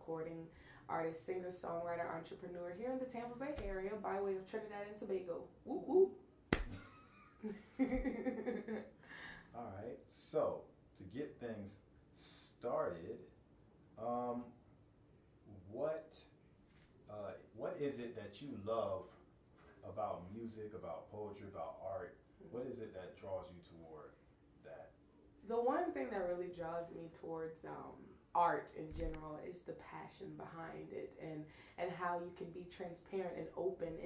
recording artist, singer, songwriter, entrepreneur here in the Tampa Bay area by way of Trinidad and Tobago. Woo woo. All right. So to get things started, what what is it that you love about music, about poetry, about art? What is it that draws you toward that? The one thing that really draws me towards art in general is the passion behind it, and how you can be transparent and open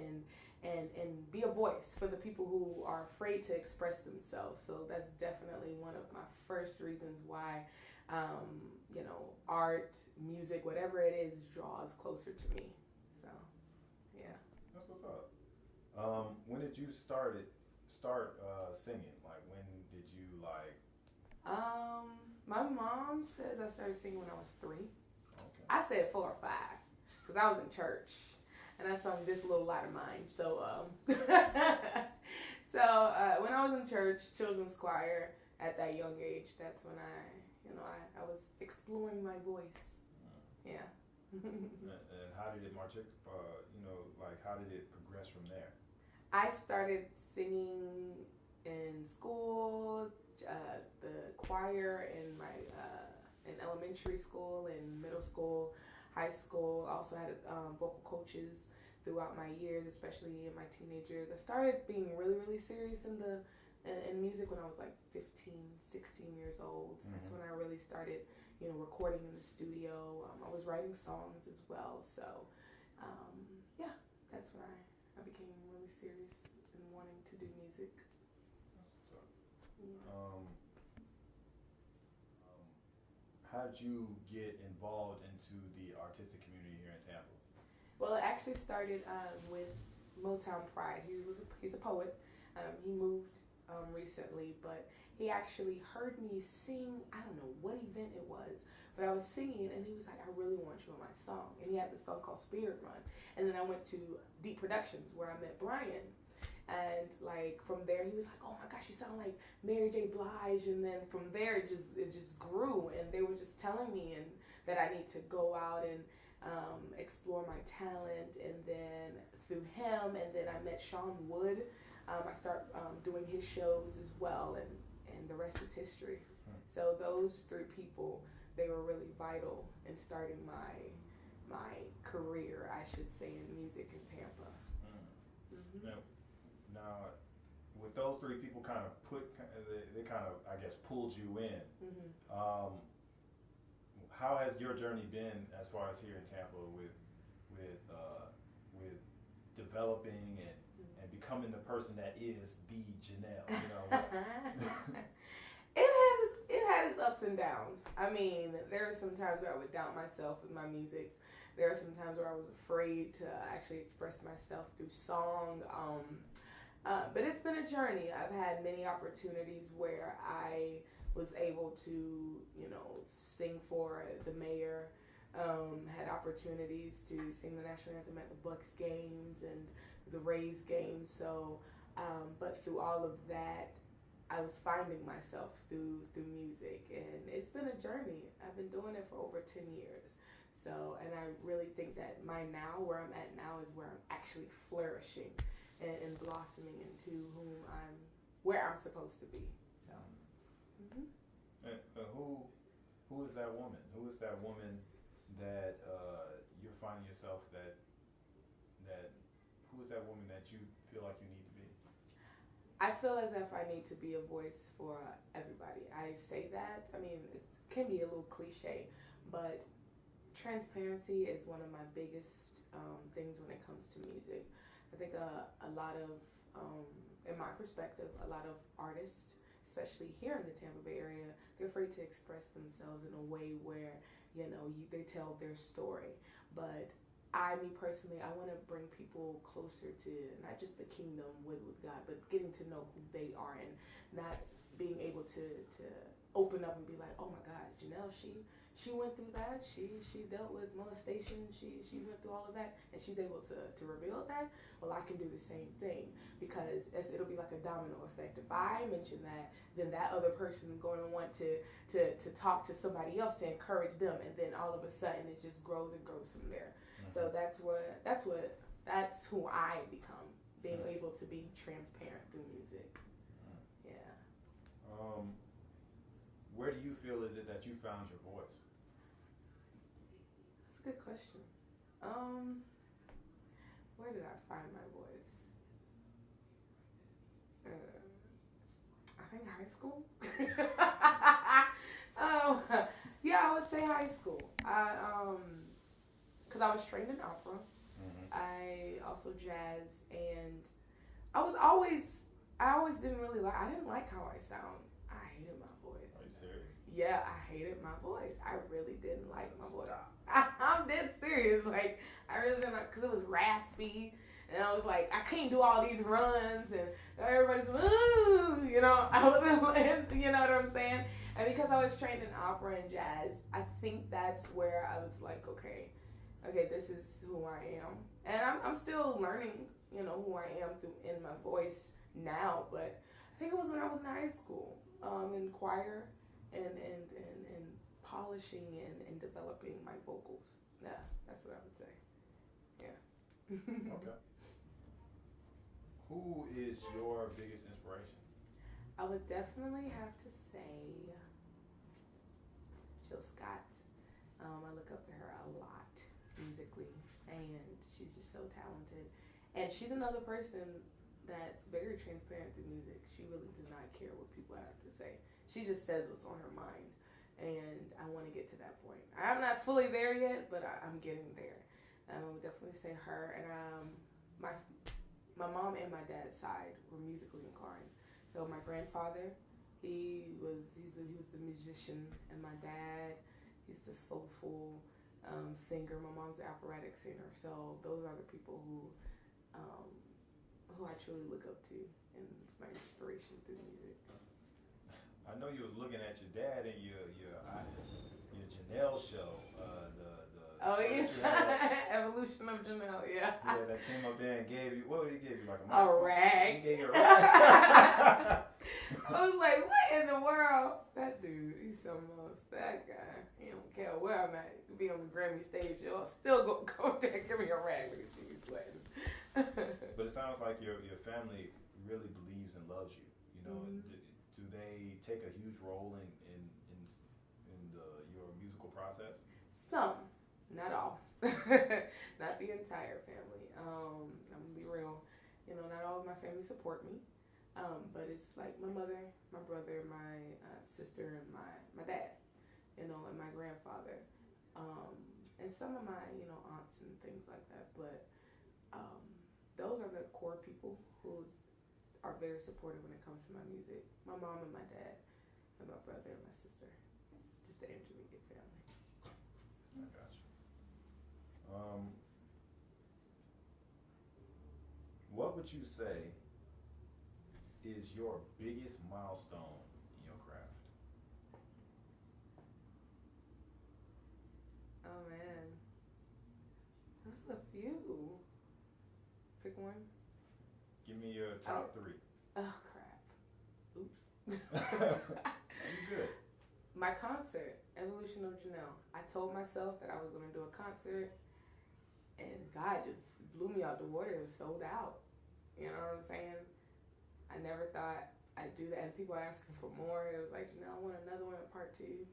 and be a voice for the people who are afraid to express themselves. So that's definitely one of my first reasons why art, music, whatever it is, draws closer to me. So yeah. That's what's up. When did you start singing? Like, when did you like? My mom says I started singing when I was 3. Okay. I said 4 or 5 because I was in church and I sung This Little Light of Mine. So, when I was in church, children's choir at that young age, that's when I was exploring my voice. Yeah. And how did it how did it progress from there? I started singing in school, the choir in elementary school, in middle school, high school. I also had vocal coaches throughout my years, especially in my teenage years. I started being really, really serious in music when I was like 15, 16 years old. Mm-hmm. That's when I really started, recording in the studio. I was writing songs as well. So, that's when I became really serious in wanting to do music. So, how did you get involved into the artistic community here in Tampa? Well, it actually started with Motown Pride. He's a poet. He moved recently, but he actually heard me sing. I don't know what event it was, but I was singing, and he was like, "I really want you on my song." And he had this song called Spirit Run. And then I went to Deep Productions where I met Brian. And like from there, he was like, "Oh my gosh, you sound like Mary J. Blige." And then from there, it just grew. And they were just telling me that I need to go out and explore my talent. And then through him, and then I met Sean Wood. I started doing his shows as well, and the rest is history. So those 3 people, they were really vital in starting my career, I should say, in music in Tampa. Mm-hmm. Now, with those 3 people, they kind of, I guess, pulled you in. Mm-hmm. How has your journey been as far as here in Tampa with developing and becoming the person that is the Janelle? It had its ups and downs. I mean, there are some times where I would doubt myself with my music. There are some times where I was afraid to actually express myself through song. But it's been a journey. I've had many opportunities where I was able to, sing for the mayor. Had opportunities to sing the national anthem at the Bucks games and the Rays games. So, but through all of that, I was finding myself through music, and it's been a journey. I've been doing it for over 10 years. So, and I really think that where I'm at now is where I'm actually flourishing and blossoming into where I'm supposed to be. So, and, who is that woman? Who is that woman that you're finding yourself who is that woman that you feel like you need to be? I feel as if I need to be a voice for everybody. I say that. I mean, it can be a little cliche, but transparency is one of my biggest things when it comes to music. I think a lot of, in my perspective, a lot of artists, especially here in the Tampa Bay area, they're afraid to express themselves in a way where, they tell their story. But me personally, I want to bring people closer to not just the kingdom with God, but getting to know who they are, and not being able to open up and be like, "Oh my God, Janelle, she went through that. She dealt with molestation. She went through all of that, and she's able to reveal that. Well, I can do the same thing because it'll be like a domino effect. If I mention that, then that other person is going to want to talk to somebody else to encourage them, and then all of a sudden it just grows and grows from there. Mm-hmm. So that's who I become, being mm-hmm. able to be transparent through music. Mm-hmm. Yeah. Where do you feel is it that you found your voice? That's a good question. Where did I find my voice? I think high school. Yeah, I would say high school. Because I was trained in opera. Mm-hmm. I also jazz, and I always didn't really like. I didn't like how I sound. I hated my voice. Are you serious? Yeah, I hated my voice. I really didn't like my voice. I'm dead serious. Like, I really didn't like, because it was raspy, and I was like, I can't do all these runs, and everybody's, you know, I wasn't, you know what I'm saying? And because I was trained in opera and jazz, I think that's where I was like, okay, this is who I am. And I'm still learning, you know, who I am in my voice now, but I think it was when I was in high school, in choir and polishing and developing my vocals. Yeah, that's what I would say. Yeah. Okay. Who is your biggest inspiration? I would definitely have to say Jill Scott. I look up to her a lot musically, and she's just so talented. And she's another person that's very transparent through music. She really does not care what people have to say. She just says what's on her mind. And I want to get to that point. I'm not fully there yet, but I'm getting there. I would definitely say her. And my mom and my dad's side were musically inclined. So my grandfather, he was the musician, and my dad, he's the soulful singer. My mom's the operatic singer. So those are the people who I truly look up to and my inspiration through music. I know you was looking at your dad and your Janelle show, Evolution of Janelle, yeah. Yeah, that came up there and gave you, what did he give you, like a rag? He gave you a rag. I was like, what in the world? That dude, he's something else. That guy, he don't care where I'm at. He'll be on the Grammy stage, he'll still go there and give me a rag when he sees me sweating. But it sounds like your family really believes and loves you. You know, mm-hmm. Do they take a huge role in your musical process? Some, not all. Not the entire family. I'm gonna be real. You know, not all of my family support me. But it's like my mother, my brother, my sister, and my dad. You know, and my grandfather. And some of my, you know, aunts and things like that. But those are the core people who are very supportive when it comes to my music. My mom and my dad, and my brother and my sister. Just the intermediate family. I got you. What would you say is your biggest milestone in your craft? Oh man, there's a few. Pick one. Give me your top three. Oh crap! Oops. You good? My concert, Evolution of Janelle. I told myself that I was going to do a concert, and God just blew me out the water. It was sold out. You know what I'm saying? I never thought I'd do that. And people are asking for more. It was like, I want another one, part 2.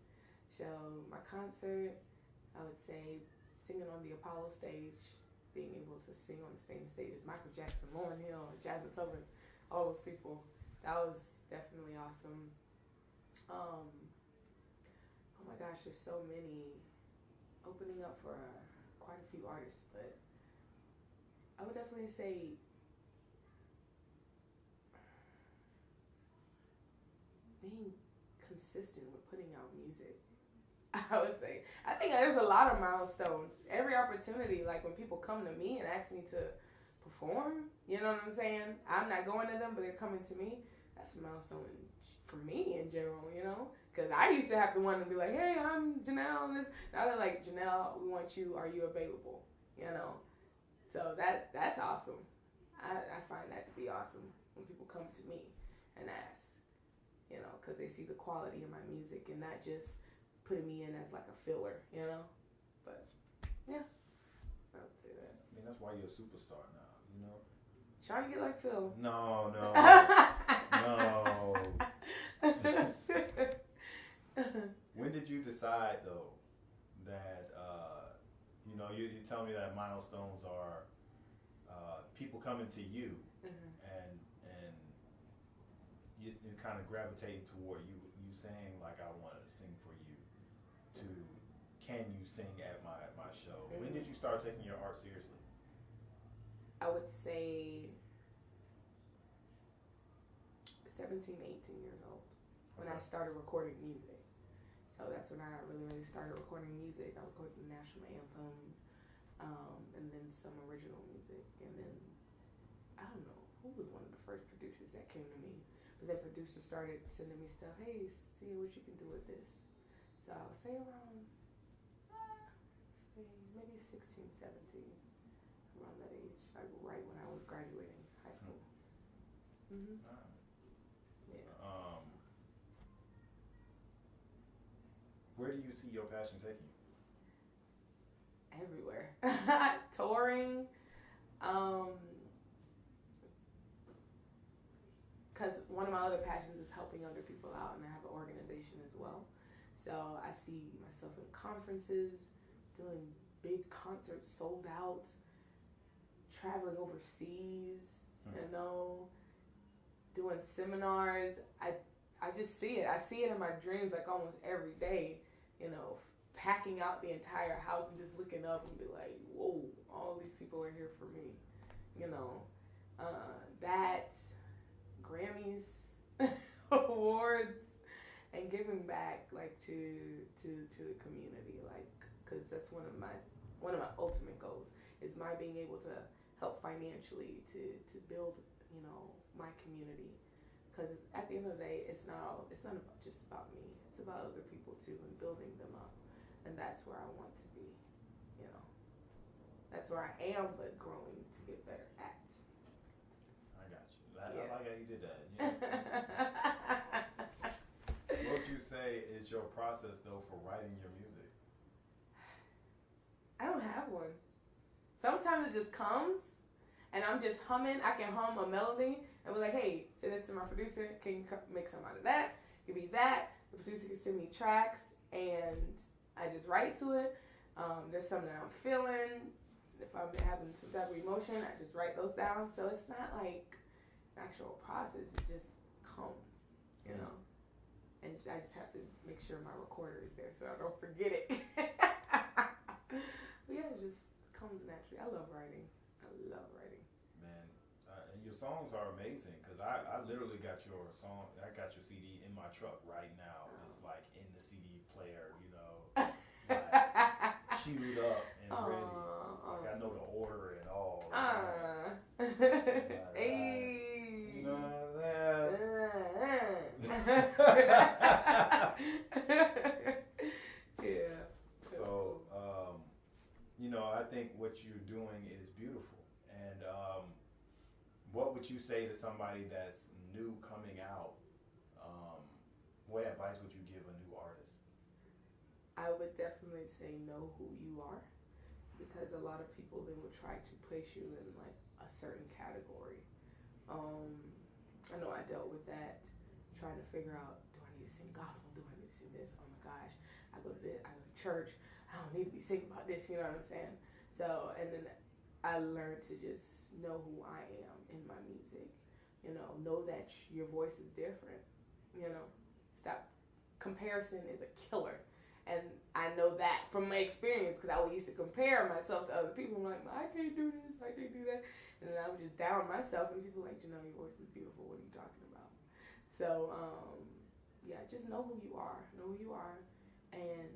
So my concert, I would say singing on the Apollo stage, being able to sing on the same stage as Michael Jackson, Lauryn Hill, Jasmine Sullivan, all those people. That was definitely awesome. Oh my gosh, there's so many. Opening up for quite a few artists, but I would definitely say being consistent with putting out music. I would say. I think there's a lot of milestones. Every opportunity, like when people come to me and ask me to perform, you know what I'm saying? I'm not going to them, but they're coming to me. That's a milestone for me in general, you know? Because I used to have to want to be like, hey, I'm Janelle. And this. Now they're like, Janelle, we want you. Are you available? You know. So that's awesome. I find that to be awesome when people come to me and ask, you know, because they see the quality of my music and not just putting me in as like a filler, you know. But yeah, I would say that. I mean, that's why you're a superstar now, you know. Trying to get like Phil. No. When did you decide though that you know you tell me that milestones are people coming to you and you're kind of gravitating toward you saying like I want to sing for you to can you sing at my show? When did you start taking your art seriously? I would say 17, 18 years old when I started recording music. So that's when I really started recording music. I recorded the national anthem, and then some original music. And then, I don't know, who was one of the first producers that came to me? But then producers started sending me stuff. Hey, see what you can do with this. So I would say around, maybe 16, 17, around that age. Like right when I was graduating high school. Mm-hmm. Yeah. Where do you see your passion taking you? Everywhere. Touring. Because one of my other passions is helping other people out, and I have an organization as well. So I see myself in conferences, doing big concerts sold out, traveling overseas, you know, doing seminars. I just see it. I see it in my dreams like almost every day, you know, packing out the entire house and just looking up and be like, whoa, all these people are here for me, you know. That, Grammys, awards, and giving back like to the community, like, because that's one of my ultimate goals is my being able to help financially to build, you know, my community. Because at the end of the day, it's not just about me. It's about other people too and building them up. And that's where I want to be, you know. That's where I am, but growing to get better at. I got you. I like how you did that. Yeah. What would you say is your process, though, for writing your music? I don't have one. Sometimes it just comes, and I'm just humming. I can hum a melody and be like, hey, send this to my producer. Can you make some out of that? Give me that. The producer can send me tracks, and I just write to it. There's something that I'm feeling. If I'm having some type of emotion, I just write those down. So it's not like an actual process. It just comes, you know. And I just have to make sure my recorder is there so I don't forget it. But yeah, it just comes naturally. I love writing. Man, and your songs are amazing because I literally got your song. I got your CD in my truck right now. Oh. It's like in the CD player, you know, like queued up and ready. Like I know the order and all. Hey. You know that. Yeah. So, you know, I think what you're doing is beautiful. And what would you say to somebody that's new coming out? What advice would you give a new artist? I would definitely say know who you are, because a lot of people then will try to place you in like a certain category. I know I dealt with that, trying to figure out, do I need to sing gospel? Do I need to sing this? Oh my gosh, I go to church. I don't need to be singing about this, you know what I'm saying? So, and then I learned to just know who I am in my music. You know that your voice is different. You know, stop. Comparison is a killer. And I know that from my experience, because I used to compare myself to other people. I'm like, I can't do this, I can't do that. And then I would just down myself, and people like, your voice is beautiful. What are you talking about? So, yeah, just know who you are. Know who you are, and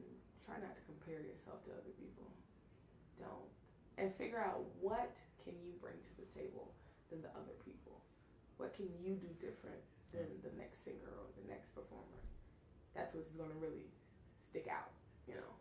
try not to compare yourself to other people. Don't. And figure out what can you bring to the table than the other people. What can you do different than the next singer or the next performer? that's what's going to really stick out, you know.